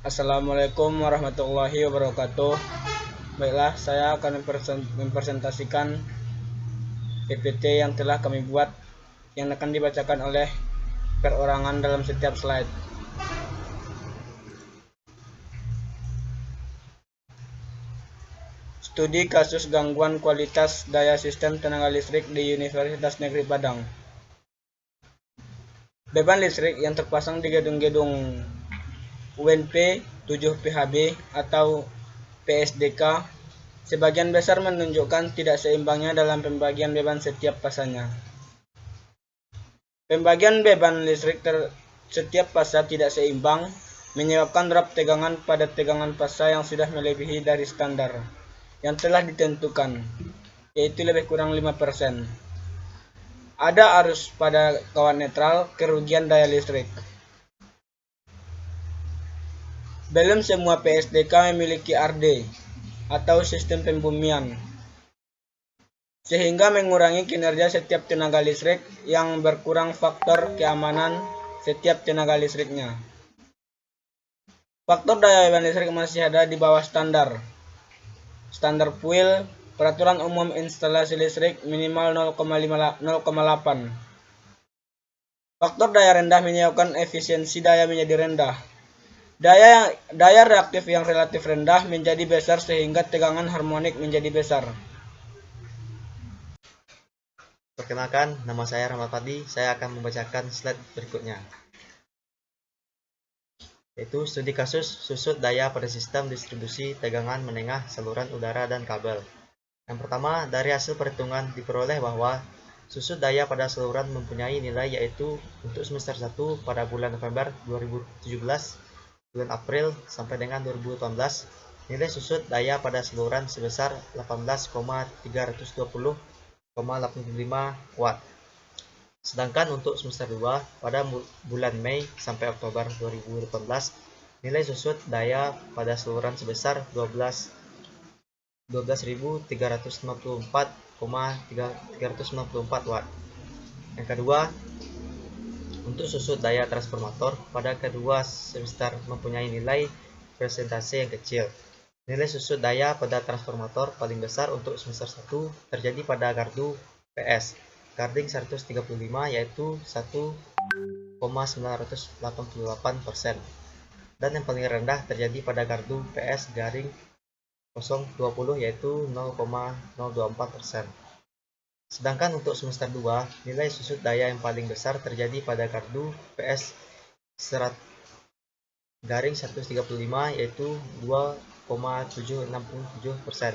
Assalamualaikum warahmatullahi wabarakatuh. Baiklah, saya akan mempresentasikan PPT yang telah kami buat, yang akan dibacakan oleh perorangan dalam setiap slide. Studi kasus gangguan kualitas daya sistem tenaga listrik di Universitas Negeri Padang. Beban listrik yang terpasang di gedung-gedung UNP 7 PHB atau PSDK sebagian besar menunjukkan tidak seimbangnya dalam pembagian beban setiap pasanya. Pembagian beban listrik setiap fasa tidak seimbang menyebabkan drop tegangan pada tegangan fasa yang sudah melebihi dari standar yang telah ditentukan, yaitu lebih kurang 5%. Ada arus pada kawat netral, kerugian daya listrik. Belum semua PSDK memiliki RD atau sistem pembumian, sehingga mengurangi kinerja setiap tenaga listrik yang berkurang faktor keamanan setiap tenaga listriknya. Faktor daya beban listrik masih ada di bawah standar PUIL, Peraturan Umum Instalasi Listrik, minimal 0,8. Faktor daya rendah menyebabkan efisiensi daya menjadi rendah. Daya reaktif yang relatif rendah menjadi besar sehingga tegangan harmonik menjadi besar. Perkenalkan, nama saya Rahmat Fadli. Saya akan membacakan slide berikutnya, yaitu studi kasus susut daya pada sistem distribusi tegangan menengah saluran udara dan kabel. Yang pertama, dari hasil perhitungan diperoleh bahwa susut daya pada saluran mempunyai nilai, yaitu untuk semester 1 pada bulan November 2017, bulan April sampai dengan 2018, nilai susut daya pada saluran sebesar 18,320,85 watt. Sedangkan untuk semester 2 pada bulan Mei sampai Oktober 2018, nilai susut daya pada saluran sebesar 12.354,394 watt. Yang kedua, untuk susut daya transformator pada kedua semester mempunyai nilai persentase yang kecil. Nilai susut daya pada transformator paling besar untuk semester 1 terjadi pada gardu PS Garding 135, yaitu 1,988%, dan yang paling rendah terjadi pada gardu PS garing 020, yaitu 0,024%. Sedangkan untuk semester 2, nilai susut daya yang paling besar terjadi pada gardu PS garing 135, yaitu 2,767%.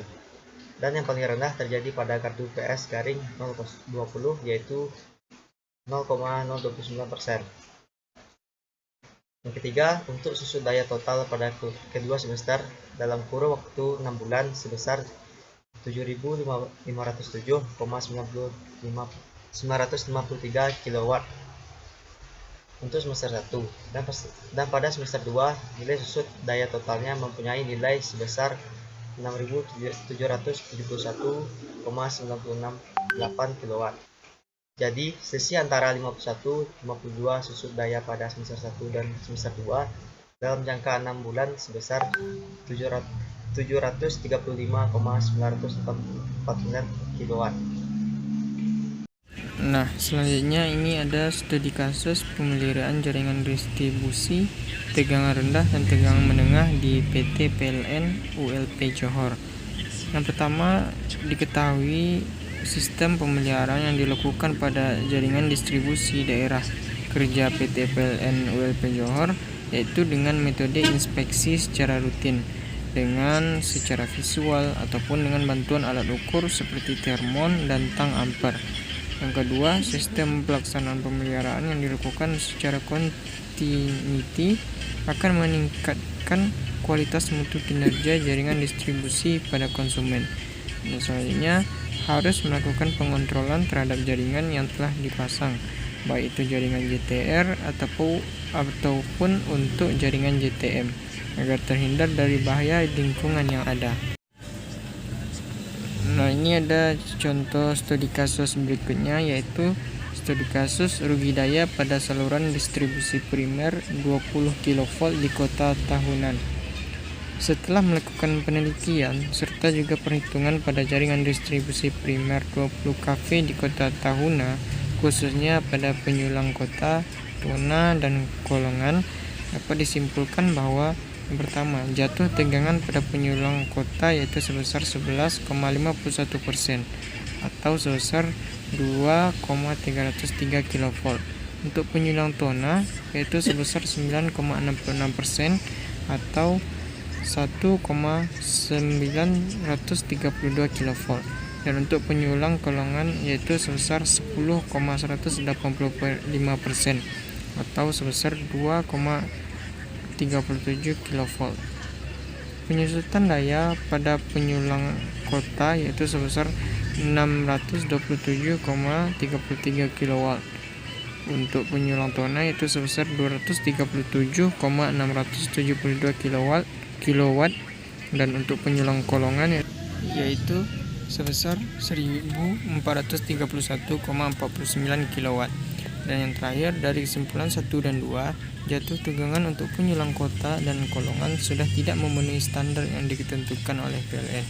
Dan yang paling rendah terjadi pada gardu PS garing 020, yaitu 0,029%. Yang ketiga, untuk susut daya total pada kedua semester dalam kurun waktu 6 bulan sebesar 7.507,953 kW untuk semester 1, dan pada semester 2 nilai susut daya totalnya mempunyai nilai sebesar 6.771,968 kW. Jadi selisih antara 51-52 susut daya pada semester 1 dan semester 2 dalam jangka 6 bulan sebesar 735,949 kW. Nah, selanjutnya ini ada studi kasus pemeliharaan jaringan distribusi tegangan rendah dan tegangan menengah di PT PLN ULP Johor. Yang pertama, diketahui sistem pemeliharaan yang dilakukan pada jaringan distribusi daerah kerja PT PLN ULP Johor, yaitu dengan metode inspeksi secara rutin dengan secara visual ataupun dengan bantuan alat ukur seperti termon dan tang ampere. Yang kedua, sistem pelaksanaan pemeliharaan yang dilakukan secara continuity akan meningkatkan kualitas mutu kinerja jaringan distribusi pada konsumen. Dan selanjutnya, harus melakukan pengontrolan terhadap jaringan yang telah dipasang, baik itu jaringan JTR ataupun untuk jaringan JTM, agar terhindar dari bahaya lingkungan yang ada. Nah, ini ada contoh studi kasus berikutnya, yaitu Studi kasus rugi daya pada saluran distribusi primer 20 kV di kota tahunan. Setelah melakukan penelitian serta juga perhitungan pada jaringan distribusi primer 20 kV di kota tahuna, khususnya pada penyulang kota, tuna, dan kolongan, dapat disimpulkan bahwa yang pertama, jatuh tegangan pada penyulang kota yaitu sebesar 11,51% atau sebesar 2,303 kV. Untuk penyulang tona yaitu sebesar 9,66% atau 1,932 kV. Dan untuk penyulang kolongan yaitu sebesar 10,185% atau sebesar 2,37 kV. Penyusutan daya pada penyulang kota yaitu sebesar 627,33 kW. Untuk penyulang tona yaitu sebesar 237,672 kW dan untuk penyulang kolongan yaitu sebesar 1431,49 kW. Dan yang terakhir, dari kesimpulan 1 dan 2, jatuh tegangan untuk penyulang kota dan kolongan sudah tidak memenuhi standar yang ditentukan oleh PLN,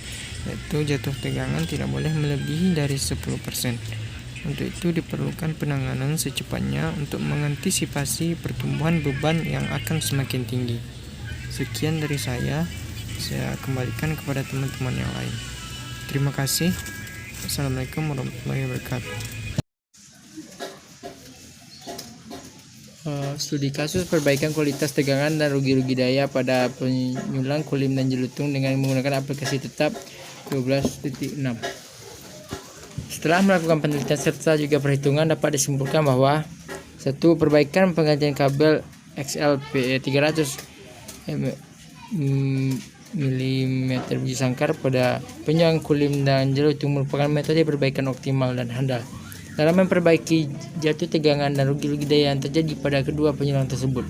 yaitu jatuh tegangan tidak boleh melebihi dari 10%. Untuk itu diperlukan penanganan secepatnya untuk mengantisipasi pertumbuhan beban yang akan semakin tinggi. Sekian dari saya kembalikan kepada teman-teman yang lain. Terima kasih. Assalamualaikum warahmatullahi wabarakatuh. Studi kasus perbaikan kualitas tegangan dan rugi-rugi daya pada penyulang kulim dan jelutung dengan menggunakan aplikasi tetap 12.6. Setelah melakukan penelitian serta juga perhitungan, dapat disimpulkan bahwa 1. Perbaikan penggantian kabel XLPE 300 mm biji sangkar pada penyulang kulim dan jelutung merupakan metode perbaikan optimal dan handal dalam memperbaiki jatuh tegangan dan rugi-rugi daya yang terjadi pada kedua penyulang tersebut.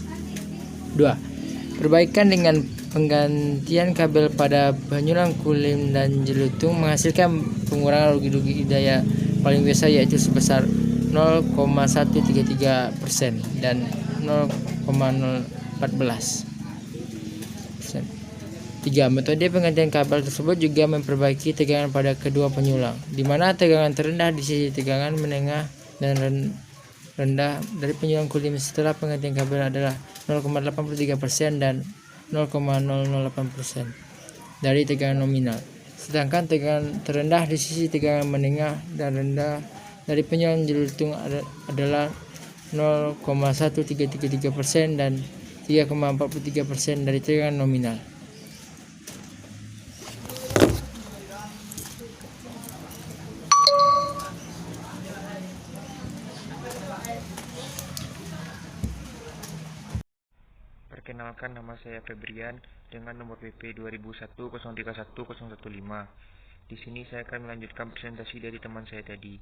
2. Perbaikan dengan penggantian kabel pada penyulang kulim dan jelutung menghasilkan pengurangan rugi-rugi daya paling biasa yaitu sebesar 0,133% dan 0,014%. 3. Metode penggantian kabel tersebut juga memperbaiki tegangan pada kedua penyulang, di mana tegangan terendah di sisi tegangan menengah dan rendah dari penyulang kulim setelah penggantian kabel adalah 0,83% dan 0,008% dari tegangan nominal. Sedangkan tegangan terendah di sisi tegangan menengah dan rendah dari penyulang jelutung adalah 0,1333% dan 3,43% dari tegangan nominal. Perkenalkan, nama saya Febrian dengan nomor PP 2010310115. Di sini saya akan melanjutkan presentasi dari teman saya tadi,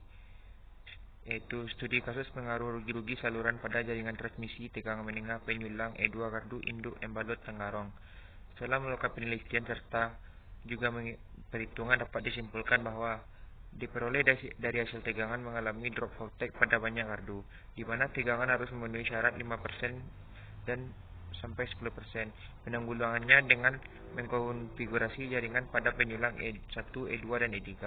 yaitu studi kasus pengaruh rugi-rugi saluran pada jaringan transmisi tegangan menengah penyulang E2 gardu induk Embalot Tenggarong. Setelah melakukan penelitian serta juga perhitungan, dapat disimpulkan bahwa diperoleh dari hasil tegangan mengalami drop voltage pada banyak gardu, di mana tegangan harus memenuhi syarat 5% dan sampai 10%. Penanggulangannya dengan mengkonfigurasi jaringan pada penyulang E1, E2, dan E3.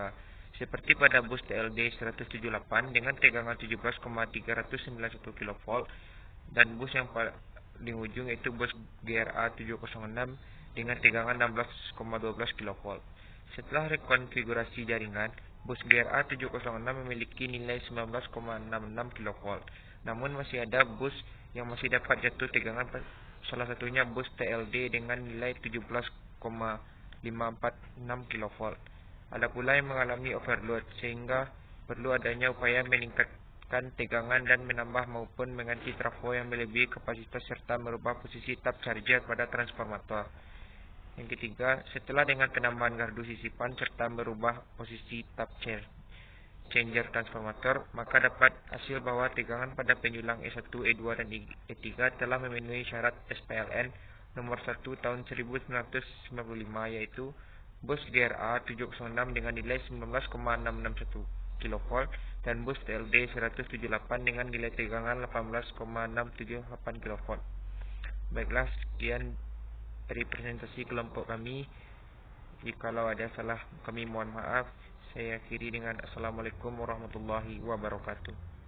Seperti pada bus TLD 178 dengan tegangan 17,391 kV dan bus yang paling ujung yaitu bus GRA 706 dengan tegangan 16,12 kV. Setelah rekonfigurasi jaringan, bus GRA 706 memiliki nilai 19,66 kV. Namun masih ada bus yang masih dapat jatuh tegangan, salah satunya bus TLD dengan nilai 17,546 kV. Ada pula yang mengalami overload sehingga perlu adanya upaya meningkatkan tegangan dan menambah maupun mengganti trafo yang melebihi kapasitas serta merubah posisi tap charger pada transformator. Yang ketiga, setelah dengan penambahan gardu sisipan serta merubah posisi tap changer transformator, maka dapat hasil bahwa tegangan pada penyulang E1, E2, dan E3 telah memenuhi syarat SPLN nomor 1 tahun 1995, yaitu bus GRA 706 dengan nilai 19,661 kV dan bus TLD 178 dengan nilai tegangan 18,678 kV. Baiklah, sekian dari presentasi kelompok kami. Jikalau ada salah, kami mohon maaf. Saya akhiri dengan Assalamualaikum warahmatullahi wabarakatuh.